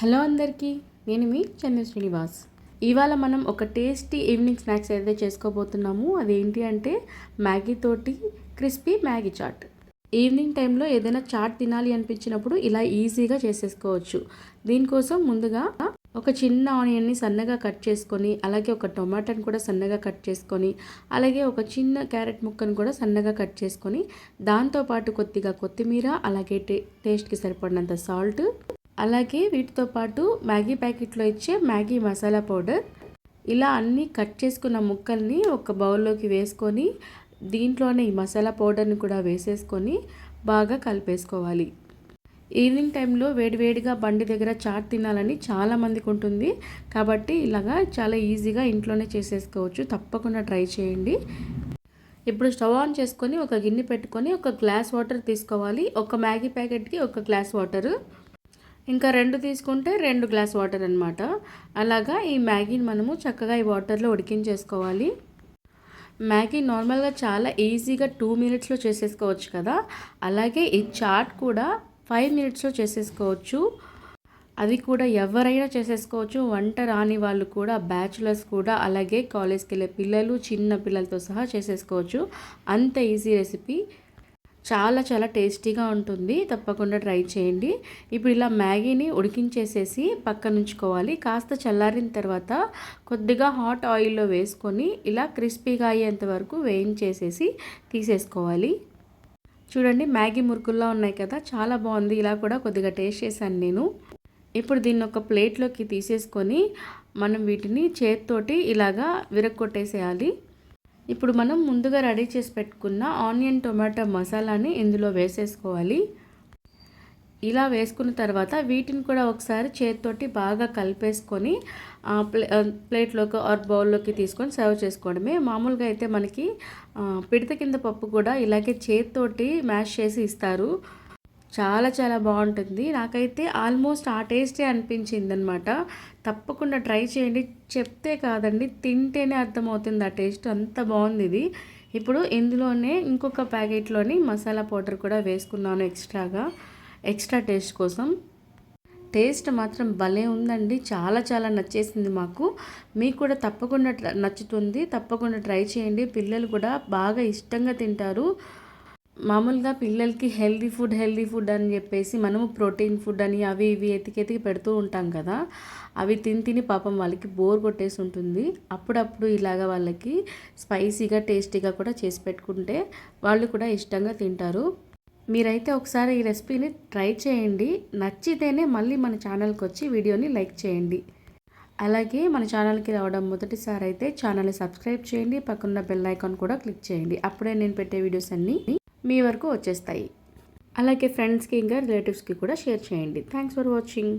Hello అందరికీ, నేను మీ చంద్ర శ్రీనివాస్. ఇవాళ మనం ఒక టేస్టీ ఈవినింగ్ స్నాక్స్ అయితే చేసుకోబోతున్నాము. అదేంటి అంటే మ్యాగీ తోటి క్రిస్పీ మ్యాగీ చాట్. ఈవినింగ్ టైంలో ఏదైనా చాట్ తినాలి అనిపించినప్పుడు ఇలా ఈజీగా చేసేసుకోవచ్చు. దీనికోసం ముందుగా ఒక చిన్న ఆనియన్ని సన్నగా కట్ చేసుకొని, అలాగే ఒక టొమాటోని కూడా సన్నగా కట్ చేసుకొని, అలాగే ఒక చిన్న క్యారెట్ ముక్కను కూడా సన్నగా కట్ చేసుకొని, దాంతోపాటు కొద్దిగా కొత్తిమీర, అలాగే టేస్ట్కి సరిపడినంత సాల్ట్, అలాగే వీటితో పాటు మ్యాగీ ప్యాకెట్లో ఇచ్చే మ్యాగీ మసాలా పౌడర్, ఇలా అన్నీ కట్ చేసుకున్న ముక్కల్ని ఒక బౌల్లోకి వేసుకొని దీంట్లోనే ఈ మసాలా పౌడర్ని కూడా వేసేసుకొని బాగా కలిపేసుకోవాలి. ఈవినింగ్ టైంలో వేడివేడిగా బండి దగ్గర చాట్ తినాలని చాలామందికి ఉంటుంది. కాబట్టి ఇలాగా చాలా ఈజీగా ఇంట్లోనే చేసేసుకోవచ్చు. తప్పకుండా ట్రై చేయండి. ఇప్పుడు స్టవ్ ఆన్ చేసుకొని ఒక గిన్నె పెట్టుకొని ఒక గ్లాస్ వాటర్ తీసుకోవాలి. ఒక మ్యాగీ ప్యాకెట్కి ఒక గ్లాస్ వాటరు, ఇంకా 2 తీసుకుంటే 2 గ్లాస్ వాటర్ అనమాట. అలాగా ఈ మ్యాగీని మనము చక్కగా ఈ వాటర్లో ఉడికించేసుకోవాలి. మ్యాగీ నార్మల్గా చాలా ఈజీగా 2 మినిట్స్లో చేసేసుకోవచ్చు కదా, అలాగే ఈ చాట్ కూడా 5 మినిట్స్లో చేసేసుకోవచ్చు. అది కూడా ఎవరైనా చేసేసుకోవచ్చు. వంట రాని వాళ్ళు కూడా, బ్యాచులర్స్ కూడా, అలాగే కాలేజ్కి వెళ్ళే పిల్లలు, చిన్న పిల్లలతో సహా చేసేసుకోవచ్చు. అంత ఈజీ రెసిపీ, చాలా చాలా టేస్టీగా ఉంటుంది. తప్పకుండా ట్రై చేయండి. ఇప్పుడు ఇలా మ్యాగీని ఉడికించేసేసి పక్కన ఉంచుకోవాలి. కాస్త చల్లారిన తర్వాత కొద్దిగా హాట్ ఆయిల్లో వేసుకొని ఇలా క్రిస్పీగా అయ్యేంత వరకు వేయించేసేసి తీసేసుకోవాలి. చూడండి, మ్యాగీ మురుకుల్లా ఉన్నాయి కదా, చాలా బాగుంది. ఇలా కూడా కొద్దిగా టేస్ట్ చేశాను నేను. ఇప్పుడు దీన్ని ఒక ప్లేట్లోకి తీసేసుకొని మనం వీటిని చేత్తోటి ఇలాగా విరగ్గొట్టేసేయాలి. ఇప్పుడు మనం ముందుగా రెడీ చేసి పెట్టుకున్న ఆనియన్ టొమాటో మసాలాని ఇందులో వేసేసుకోవాలి. ఇలా వేసుకున్న తర్వాత వీటిని కూడా ఒకసారి చేతితోటి బాగా కలిపేసుకొని ప్లేట్లోకి ఆర్ బౌల్లోకి తీసుకొని సర్వ్ చేసుకోవడమే. మామూలుగా అయితే మనకి పిడత కింద పప్పు కూడా ఇలాగే చేతితోటి మ్యాష్ చేసి ఇస్తారు. చాలా చాలా బాగుంటుంది. నాకైతే ఆల్మోస్ట్ ఆ టేస్టే అనిపించింది అనమాట. తప్పకుండా ట్రై చేయండి. చెప్తే కాదండి, తింటేనే అర్థమవుతుంది ఆ టేస్ట్, అంత బాగుంది ఇది. ఇప్పుడు ఇందులోనే ఇంకొక ప్యాకెట్లోని మసాలా పౌడర్ కూడా వేసుకున్నాను ఎక్స్ట్రా టేస్ట్ కోసం. టేస్ట్ మాత్రం భలే ఉందండి. చాలా చాలా నచ్చేసింది మాకు. మీకు కూడా తప్పకుండా నచ్చుతుంది. తప్పకుండా ట్రై చేయండి. పిల్లలు కూడా బాగా ఇష్టంగా తింటారు. మామూలుగా పిల్లలకి హెల్దీ ఫుడ్ అని చెప్పేసి మనము ప్రోటీన్ ఫుడ్ అని అవి ఇవి ఎతికి పెడుతూ ఉంటాం కదా, అవి తిని పాపం వాళ్ళకి బోర్ కొట్టేసి ఉంటుంది. అప్పుడప్పుడు ఇలాగ వాళ్ళకి స్పైసీగా టేస్టీగా కూడా చేసి పెట్టుకుంటే వాళ్ళు కూడా ఇష్టంగా తింటారు. మీరైతే ఒకసారి ఈ రెసిపీని ట్రై చేయండి. నచ్చితేనే మళ్ళీ మన ఛానల్కి వచ్చి వీడియోని లైక్ చేయండి. అలాగే మన ఛానల్కి రావడం మొదటిసారి అయితే ఛానల్ని సబ్స్క్రైబ్ చేయండి. పక్కన బెల్ ఐకాన్ కూడా క్లిక్ చేయండి. అప్పుడే నేను పెట్టే వీడియోస్ అన్నీ మీ వరకు వచ్చేస్తాయి. అలాగే ఫ్రెండ్స్కి ఇంకా రిలేటివ్స్కి కూడా షేర్ చేయండి. Thanks for watching.